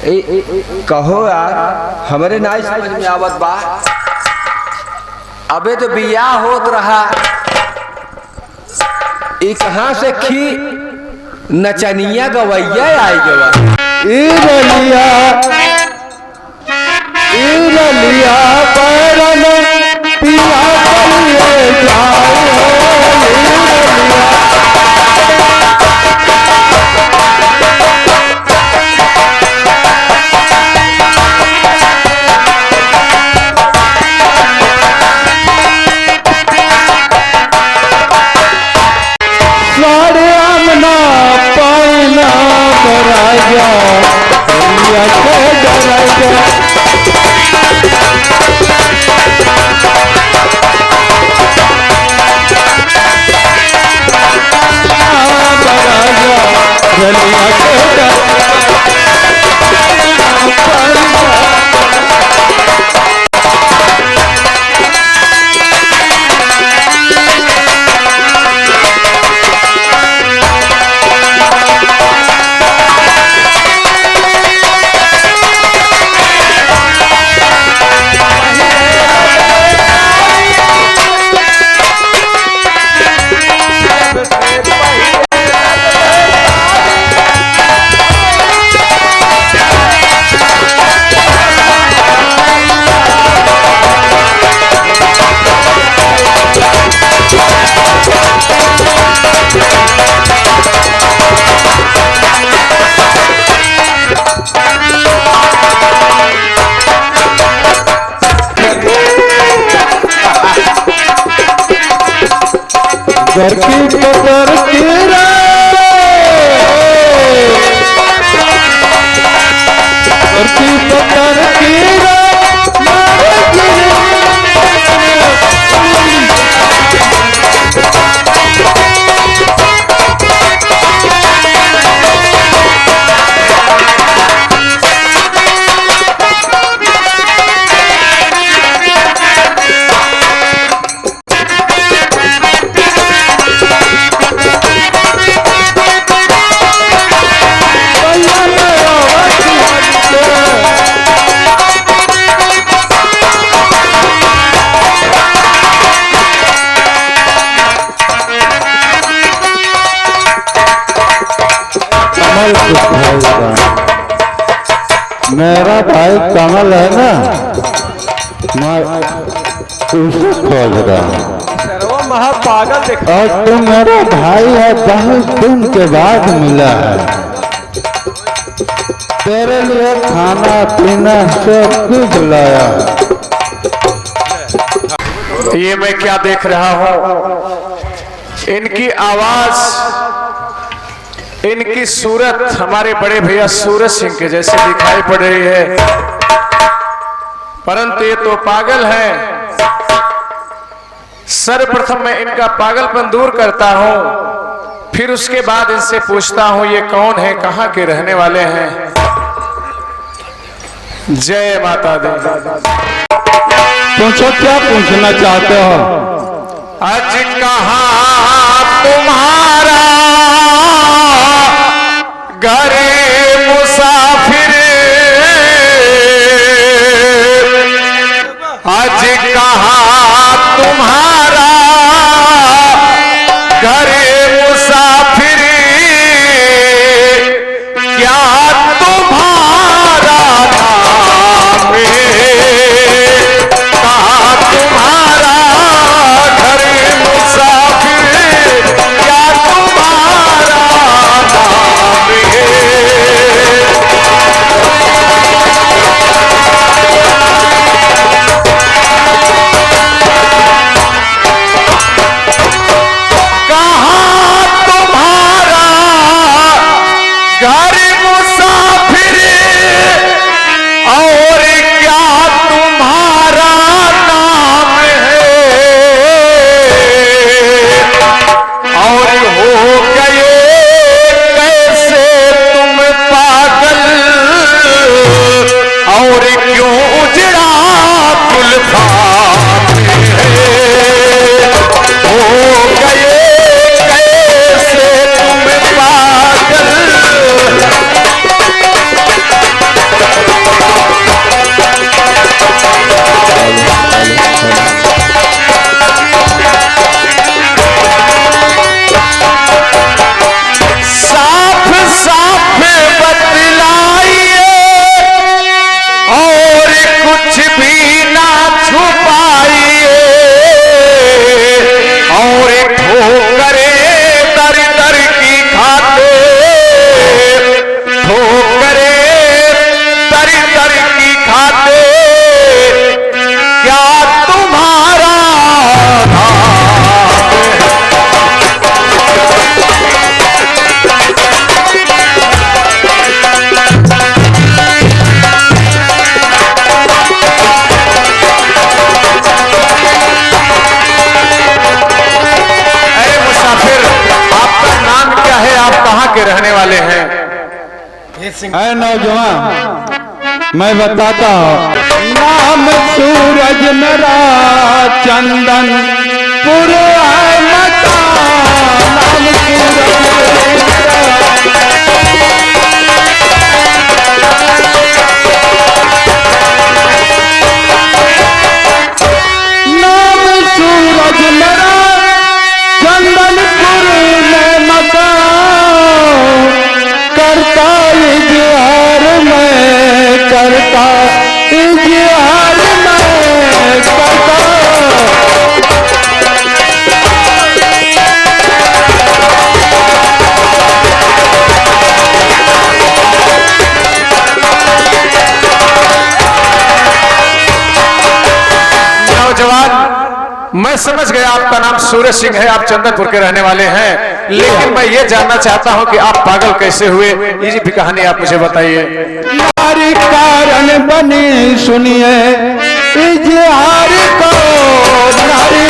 कहो यार, हमारे ना समझ में आवत बा। अबे तो बियाह होत रहा, कहाँ से खी नचनिया गवैया आई गवा। लिया परन पिया सारे आमना पाना राजा घर की पकड़ की घर की पकड़ की मेरा भाई कमल है ना, मैं उसे खोज रहा हूँ। पागल देखा। और तुम मेरा भाई है, बहुत दिन के बाद मिला है। तेरे लिए खाना पीना सब कुछ लाया। ये मैं क्या देख रहा हूँ, इनकी आवाज, इनकी सूरत हमारे बड़े भैया सूरज सिंह के जैसे दिखाई पड़ रही है, परंतु ये तो पागल है। सर्वप्रथम मैं इनका पागलपन दूर करता हूं, फिर उसके बाद इनसे पूछता हूं ये कौन है, कहां के रहने वाले हैं। जय माता दी। पूछो, क्या पूछना चाहते हो? आज कहां तुम्हारा घर मुसाफिर, आज कहां तुम्हारा घर मुसाफिर, क्या तुम्हारा नाम है, कहां तुम्हारा घर मुसाफिर। वाले हैं। ऐ नौजवान मैं बताता हूँ, नाम सूरज मेरा चंदन पुर है मकान, नाम सूरज नाम सूरज मेरा चंदनपुर में मकान, करता इजहार मैं करता इजहार मैं करता। नौजवान, मैं समझ गया आपका नाम सूरज सिंह है, आप चंदनपुर के रहने वाले हैं, लेकिन मैं ये जानना चाहता हूं कि आप पागल कैसे हुए, ये भी कहानी आप मुझे बताइए। नारी कारण बनी सुनिए इजहार को, नारी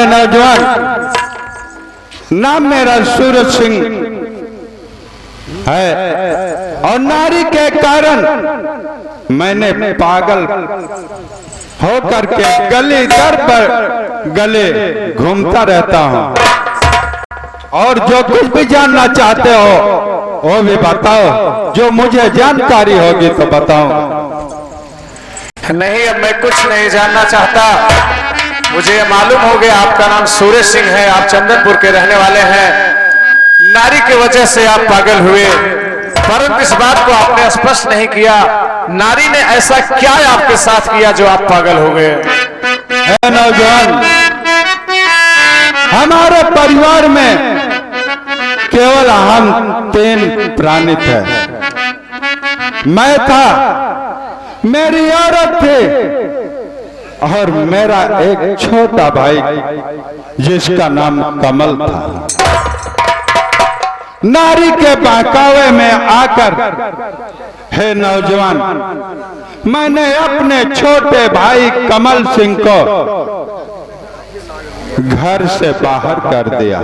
नौजवान, नाम मेरा सूरज सिंह है और नारी के कारण मैंने पागल होकर के गली दर पर गले घूमता रहता हूं, और जो कुछ भी जानना चाहते हो वो भी बताओ, जो मुझे जानकारी होगी तो बताओ। नहीं, अब मैं कुछ नहीं जानना चाहता, मुझे मालूम हो गया आपका नाम सूरज सिंह है, आप चंदनपुर के रहने वाले हैं, नारी की वजह से आप पागल हुए, परंतु इस बात को आपने स्पष्ट नहीं किया, नारी ने ऐसा क्या आपके साथ किया जो आप पागल हो गए। नौजवान, हमारे परिवार में केवल हम 3 प्राणी थे, मैं था, मेरी औरत थी और मेरा एक छोटा भाई जिसका नाम कमल था। नारी के बहकावे में आकर हे नौजवान, मैंने अपने छोटे भाई कमल सिंह को घर से बाहर कर दिया।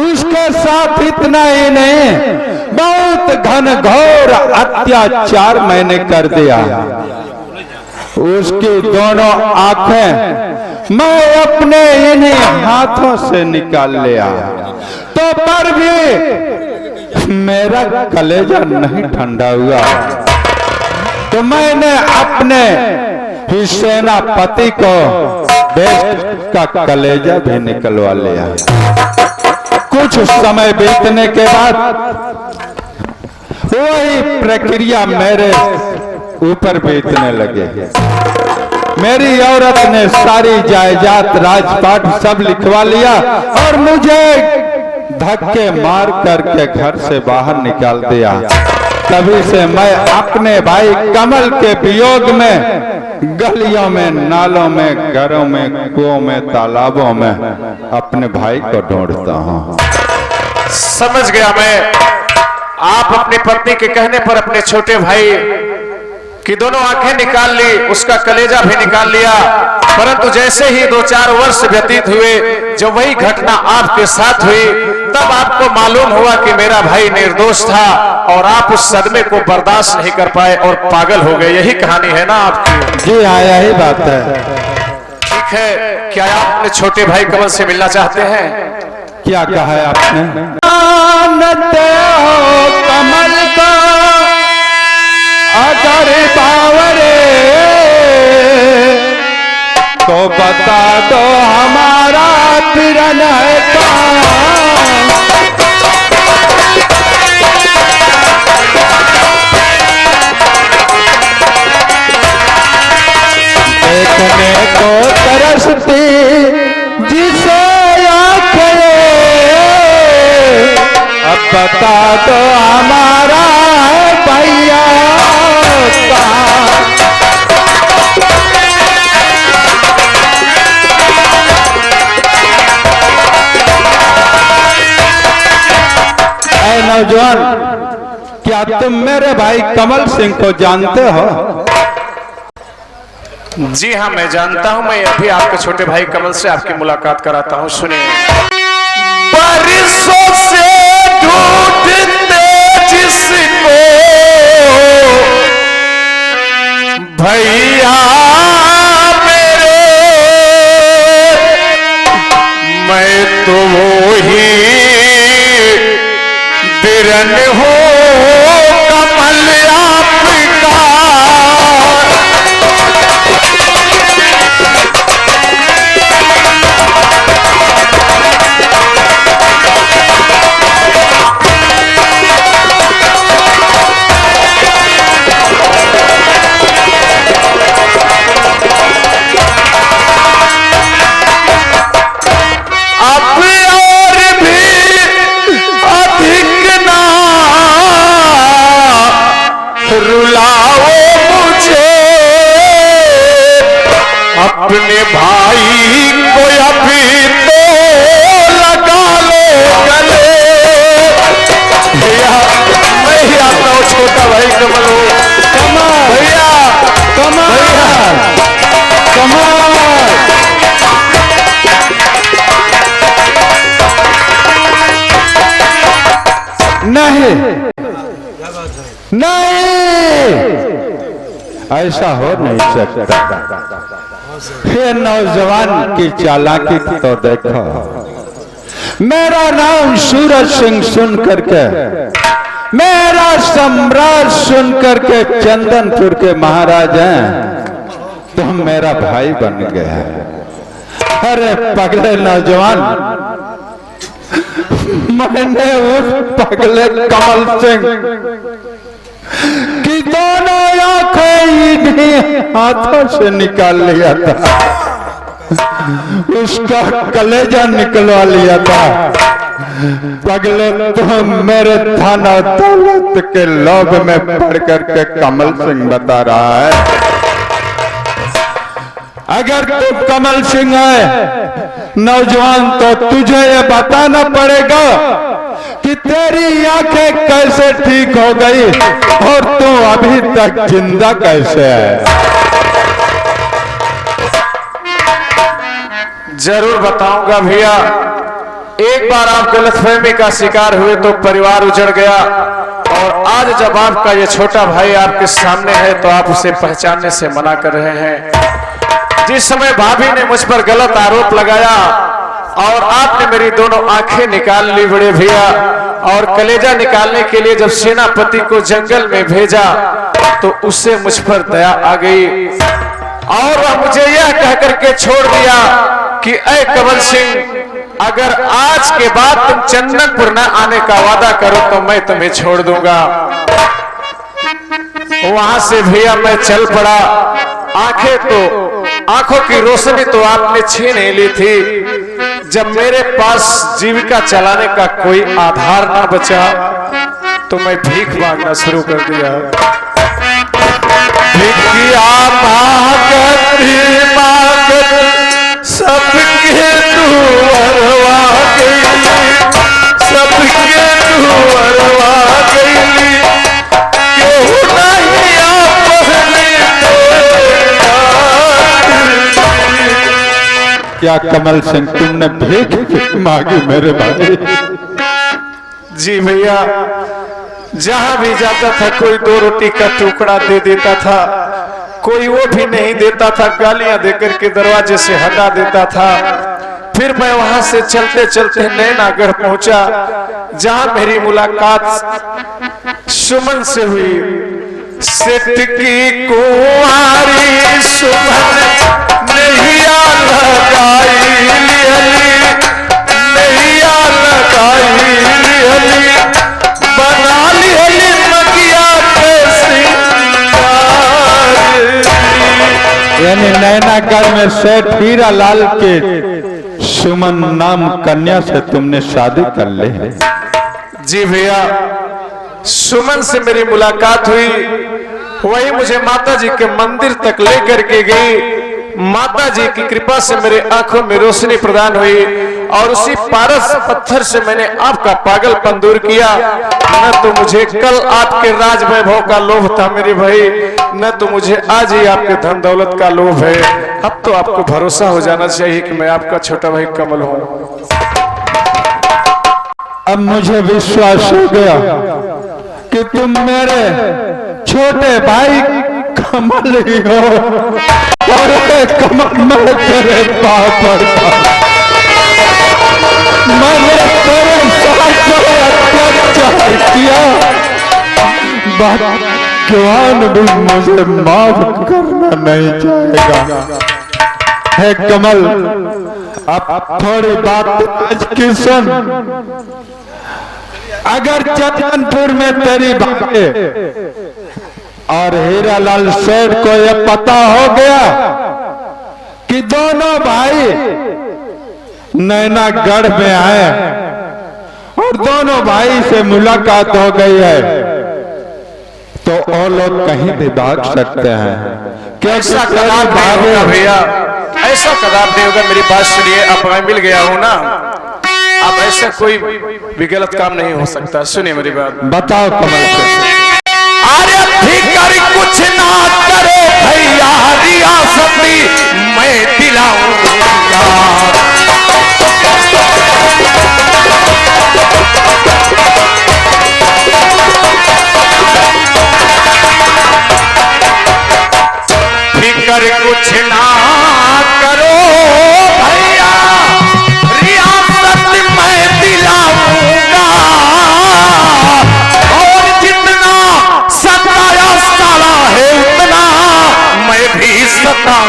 उसके साथ इतना ही नहीं, बहुत घनघोर अत्याचार मैंने कर दिया। उसकी दोनों आंखें मैं अपने इन्हीं हाथों से निकाल लिया, तो पर भी मेरा कलेजा नहीं ठंडा हुआ, तो मैंने अपने ही सेनापति को देश का कलेजा भी निकलवा लिया। कुछ समय बीतने के बाद वही प्रक्रिया मेरे ऊपर बीतने लगे। मेरी औरत ने सारी जायदाद राजपाट सब लिखवा लिया और मुझे धक्के मार करके घर से बाहर निकाल दिया। तभी से मैं अपने भाई कमल के वियोग में गलियों में, नालों में, घरों में, कुओं में, तालाबों में अपने भाई को ढूंढता हूँ। समझ गया मैं, आप अपनी पत्नी के कहने पर अपने छोटे भाई की दोनों आंखें निकाल ली, उसका कलेजा भी निकाल लिया, परंतु जैसे ही 2-4 वर्ष व्यतीत हुए, जब वही घटना आपके साथ हुई, तब आपको मालूम हुआ कि मेरा भाई निर्दोष था और आप उस सदमे को बर्दाश्त नहीं कर पाए और पागल हो गए। यही कहानी है ना आपकी? जी हाँ, यही बात है। ठीक है, क्या आप अपने छोटे भाई कमल से मिलना चाहते हैं? क्या कहा है आपने? जानते हो कमल का अगर बावरे तो बता दो हमारा तिरन है कौन? नौजवान, क्या तुम मेरे भाई कमल सिंह को जानते हो? जी हाँ, मैं जानता हूँ। मैं अभी आपके छोटे भाई कमल से आपकी मुलाकात कराता हूँ, सुनिए। बारिशों से ढूंढते जिसको भैया मेरे, मैं तो वो ही बिरन हूँ कमल आपका। अपने भाई को अभी तो लगा लो गले। भैया मैं ही आता हूँ, छोटा भाई कमल हो। कमल भैया, कमल भैया, कमल। नहीं नहीं, ऐसा हो नहीं सकता। ये नौजवान की चालाकी तो देखो। मेरा नाम सूरज सिंह सुन करके, मेरा सम्राट सुन करके चंदनपुर के महाराज हैं, तुम मेरा भाई बन गया। अरे पगले नौजवान, मैंने उस पगले कमल सिंह कि दोनों आंखें इन्हीं हाथों से निकाल लिया था, उसका कलेजा निकलवा लिया था। पगले तो मेरे थाना दौलत के लोभ में पड़ करके कमल सिंह बता रहा है। अगर तू कमल सिंह है नौजवान, तो तुझे ये बताना पड़ेगा कि तेरी आंखें कैसे ठीक हो गई और तू अभी तक जिंदा कैसे है। जरूर बताऊंगा भैया। एक बार आप गलतफहमी का शिकार हुए तो परिवार उजड़ गया, और आज जब आपका ये छोटा भाई आपके सामने है तो आप उसे पहचानने से मना कर रहे हैं। जिस समय भाभी ने मुझ पर गलत आरोप लगाया और आपने मेरी दोनों आंखें निकाल ली बड़े भैया, और कलेजा निकालने के लिए जब सेनापति को जंगल में भेजा तो उससे मुझ पर दया आ गई, और वह मुझे यह कह करके छोड़ दिया कि ऐ कमल सिंह, अगर आज के बाद तुम चंदनपुर न आने का वादा करो तो मैं तुम्हें छोड़ दूंगा। वहां से भैया मैं चल पड़ा। आंखों की रोशनी तो आपने छीन ही ली थी। जब मेरे पास जीविका चलाने का कोई आधार ना बचा तो मैं भीख मांगना शुरू कर दिया। भिखिया मांगत सबके दुअरवा गई, सबके दुअरवा गई, केहू नहीं क्या कमल सिंह तुमने भीख मांगी मेरे भाई? जी भैया, जहां भी जाता था कोई 2 रोटी का टुकड़ा दे देता था, कोई वो भी नहीं देता था, गालियां देकर के दरवाजे से हटा देता था। फिर मैं वहां से चलते चलते नैनागढ़ पहुंचा, जहां मेरी मुलाकात सुमन से हुई। सेठ की कुंवारी सुमन नैया लगाई लिहली, नैया लगाई लिहली, बना लिहली मगिया के सिंगार। यानी नैनागढ़ में सेठ हीरा लाल के सुमन नाम कन्या से तुमने शादी कर ली है? जी भैया, सुमन से मेरी मुलाकात हुई, वही मुझे माता जी के मंदिर तक लेकर के गई। माता जी की कृपा से मेरे आंखों में रोशनी प्रदान हुई और उसी पारस पत्थर से मैंने आपका पागलपन दूर किया। न तो मुझे कल आपके राज वैभव का लोभ था मेरे भाई, न तो मुझे आज ही आपके धन दौलत का लोभ है। अब तो आपको भरोसा हो जाना चाहिए कि मैं आपका छोटा भाई कमल हूँ। अब मुझे विश्वास हो गया कि तुम मेरे छोटे भाई कमल ही हो और कमल मैं तेरे पाप पर मैंने तेरे साथ अत्याचार किया, भगवान भी मुझे माफ करना नहीं चाहेगा। हे कमल, अब थोड़ी बात आज की सुन। अगर चंदनपुर में तेरी भाई और हीरालाल सेठ को यह पता हो गया कि दोनों भाई नैनागढ़ में आए और दोनों भाई से मुलाकात हो गई है, तो वो लोग कहीं भी भाग सकते हैं। ऐसा कदाप नहीं होगा भैया, ऐसा कदाप नहीं होगा। मेरी बात सुनिए, अब मैं मिल गया हूँ ना, अब ऐसा कोई भी गलत काम नहीं हो सकता। सुनिए मेरी बात। बताओ कमल से। अरे फिक्र कुछ ना करे भैया, रियासती मैं दिलाऊंगा। फिक्र कुछ ना करो भैया, रियासत मैं दिलाऊंगा। और जितना सताया साला है उतना मैं भी सताऊंगा।